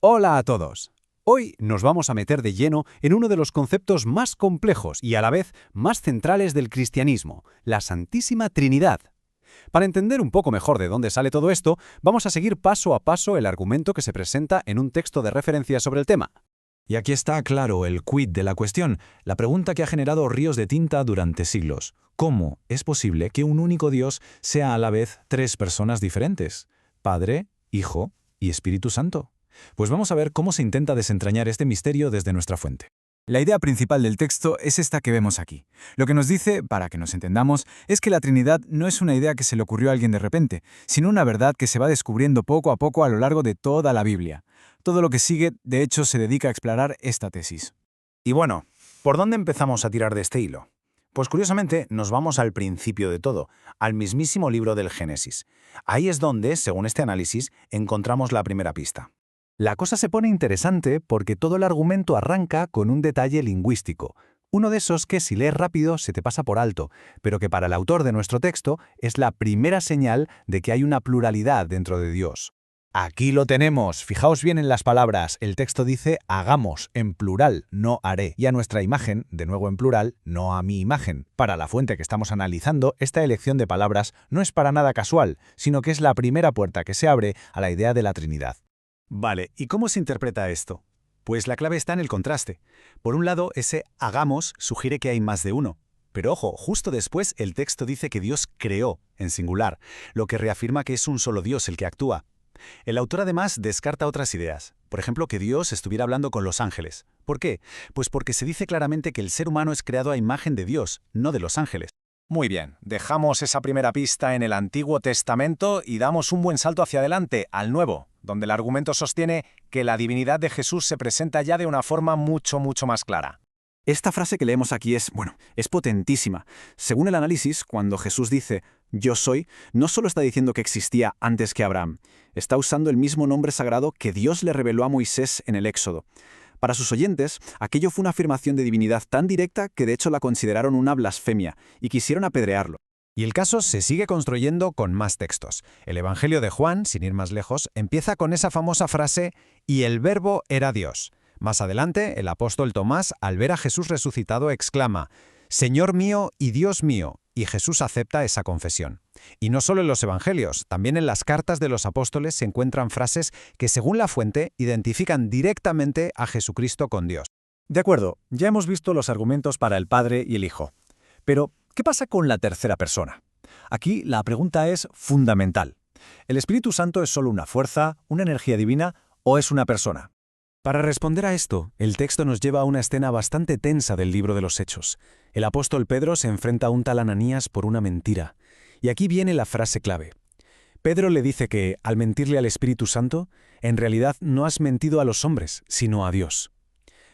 Hola a todos. Hoy nos vamos a meter de lleno en uno de los conceptos más complejos y a la vez más centrales del cristianismo, la Santísima Trinidad. Para entender un poco mejor de dónde sale todo esto, vamos a seguir paso a paso el argumento que se presenta en un texto de referencia sobre el tema. Y aquí está claro el quid de la cuestión, la pregunta que ha generado ríos de tinta durante siglos. ¿Cómo es posible que un único Dios sea a la vez tres personas diferentes? Padre, Hijo y Espíritu Santo. Pues vamos a ver cómo se intenta desentrañar este misterio desde nuestra fuente. La idea principal del texto es esta que vemos aquí. Lo que nos dice, para que nos entendamos, es que la Trinidad no es una idea que se le ocurrió a alguien de repente, sino una verdad que se va descubriendo poco a poco a lo largo de toda la Biblia. Todo lo que sigue, de hecho, se dedica a explorar esta tesis. Y bueno, ¿por dónde empezamos a tirar de este hilo? Pues curiosamente nos vamos al principio de todo, al mismísimo libro del Génesis. Ahí es donde, según este análisis, encontramos la primera pista. La cosa se pone interesante porque todo el argumento arranca con un detalle lingüístico, uno de esos que si lees rápido se te pasa por alto, pero que para el autor de nuestro texto es la primera señal de que hay una pluralidad dentro de Dios. Aquí lo tenemos, fijaos bien en las palabras, el texto dice hagamos en plural, no haré, y a nuestra imagen, de nuevo en plural, no a mi imagen. Para la fuente que estamos analizando, esta elección de palabras no es para nada casual, sino que es la primera puerta que se abre a la idea de la Trinidad. Vale, ¿y cómo se interpreta esto? Pues la clave está en el contraste. Por un lado, ese hagamos sugiere que hay más de uno. Pero ojo, justo después el texto dice que Dios creó, en singular, lo que reafirma que es un solo Dios el que actúa. El autor además descarta otras ideas. Por ejemplo, que Dios estuviera hablando con los ángeles. ¿Por qué? Pues porque se dice claramente que el ser humano es creado a imagen de Dios, no de los ángeles. Muy bien, dejamos esa primera pista en el Antiguo Testamento y damos un buen salto hacia adelante, al Nuevo, donde el argumento sostiene que la divinidad de Jesús se presenta ya de una forma mucho más clara. Esta frase que leemos aquí es potentísima. Según el análisis, cuando Jesús dice «yo soy», no solo está diciendo que existía antes que Abraham, está usando el mismo nombre sagrado que Dios le reveló a Moisés en el Éxodo. Para sus oyentes, aquello fue una afirmación de divinidad tan directa que de hecho la consideraron una blasfemia y quisieron apedrearlo. Y el caso se sigue construyendo con más textos. El Evangelio de Juan, sin ir más lejos, empieza con esa famosa frase «y el verbo era Dios». Más adelante, el apóstol Tomás, al ver a Jesús resucitado, exclama «Señor mío y Dios mío», y Jesús acepta esa confesión. Y no solo en los evangelios, también en las cartas de los apóstoles se encuentran frases que, según la fuente, identifican directamente a Jesucristo con Dios. De acuerdo, ya hemos visto los argumentos para el Padre y el Hijo. Pero, ¿qué pasa con la tercera persona? Aquí la pregunta es fundamental. ¿El Espíritu Santo es solo una fuerza, una energía divina o es una persona? Para responder a esto, el texto nos lleva a una escena bastante tensa del libro de los Hechos. El apóstol Pedro se enfrenta a un tal Ananías por una mentira. Y aquí viene la frase clave. Pedro le dice que, al mentirle al Espíritu Santo, en realidad no has mentido a los hombres, sino a Dios.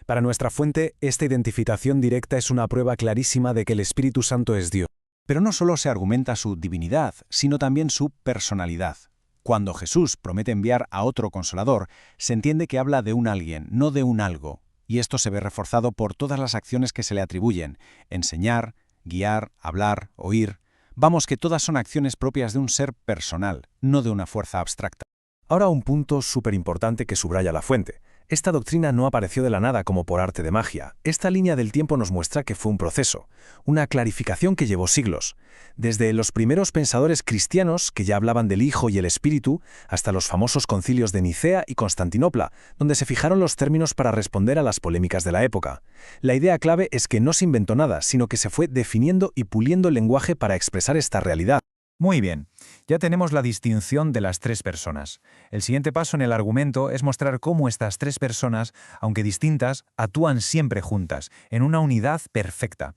Para nuestra fuente, esta identificación directa es una prueba clarísima de que el Espíritu Santo es Dios. Pero no solo se argumenta su divinidad, sino también su personalidad. Cuando Jesús promete enviar a otro consolador, se entiende que habla de un alguien, no de un algo, y esto se ve reforzado por todas las acciones que se le atribuyen: enseñar, guiar, hablar, oír. Vamos, que todas son acciones propias de un ser personal, no de una fuerza abstracta. Ahora un punto súper importante que subraya la fuente. Esta doctrina no apareció de la nada como por arte de magia. Esta línea del tiempo nos muestra que fue un proceso, una clarificación que llevó siglos. Desde los primeros pensadores cristianos, que ya hablaban del Hijo y el Espíritu, hasta los famosos concilios de Nicea y Constantinopla, donde se fijaron los términos para responder a las polémicas de la época. La idea clave es que no se inventó nada, sino que se fue definiendo y puliendo el lenguaje para expresar esta realidad. Muy bien, ya tenemos la distinción de las tres personas. El siguiente paso en el argumento es mostrar cómo estas tres personas, aunque distintas, actúan siempre juntas, en una unidad perfecta.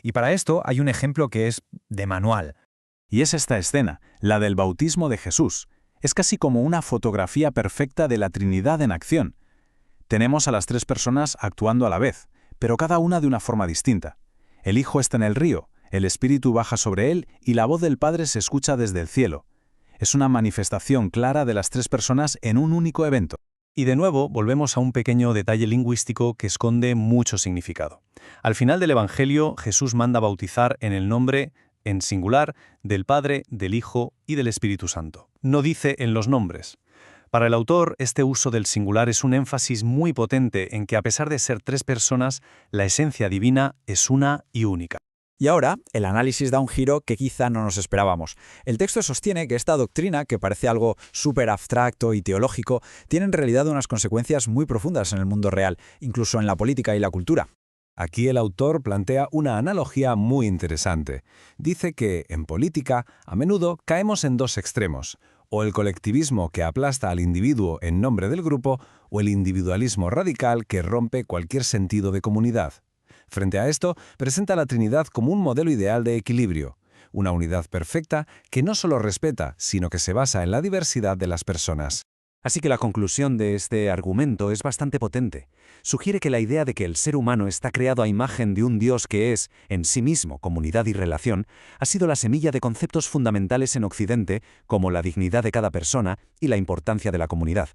Y para esto hay un ejemplo que es de manual. Y es esta escena, la del bautismo de Jesús. Es casi como una fotografía perfecta de la Trinidad en acción. Tenemos a las tres personas actuando a la vez, pero cada una de una forma distinta. El Hijo está en el río. El Espíritu baja sobre él y la voz del Padre se escucha desde el cielo. Es una manifestación clara de las tres personas en un único evento. Y de nuevo volvemos a un pequeño detalle lingüístico que esconde mucho significado. Al final del Evangelio, Jesús manda bautizar en el nombre, en singular, del Padre, del Hijo y del Espíritu Santo. No dice en los nombres. Para el autor, este uso del singular es un énfasis muy potente en que a pesar de ser tres personas, la esencia divina es una y única. Y ahora, el análisis da un giro que quizá no nos esperábamos. El texto sostiene que esta doctrina, que parece algo súper abstracto y teológico, tiene en realidad unas consecuencias muy profundas en el mundo real, incluso en la política y la cultura. Aquí el autor plantea una analogía muy interesante. Dice que, en política, a menudo caemos en dos extremos, o el colectivismo que aplasta al individuo en nombre del grupo, o el individualismo radical que rompe cualquier sentido de comunidad. Frente a esto, presenta a la Trinidad como un modelo ideal de equilibrio, una unidad perfecta que no solo respeta, sino que se basa en la diversidad de las personas. Así que la conclusión de este argumento es bastante potente. Sugiere que la idea de que el ser humano está creado a imagen de un Dios que es, en sí mismo, comunidad y relación, ha sido la semilla de conceptos fundamentales en Occidente, como la dignidad de cada persona y la importancia de la comunidad.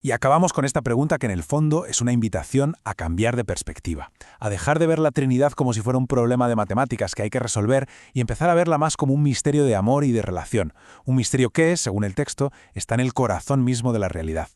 Y acabamos con esta pregunta que en el fondo es una invitación a cambiar de perspectiva, a dejar de ver la Trinidad como si fuera un problema de matemáticas que hay que resolver y empezar a verla más como un misterio de amor y de relación, un misterio que, según el texto, está en el corazón mismo de la realidad.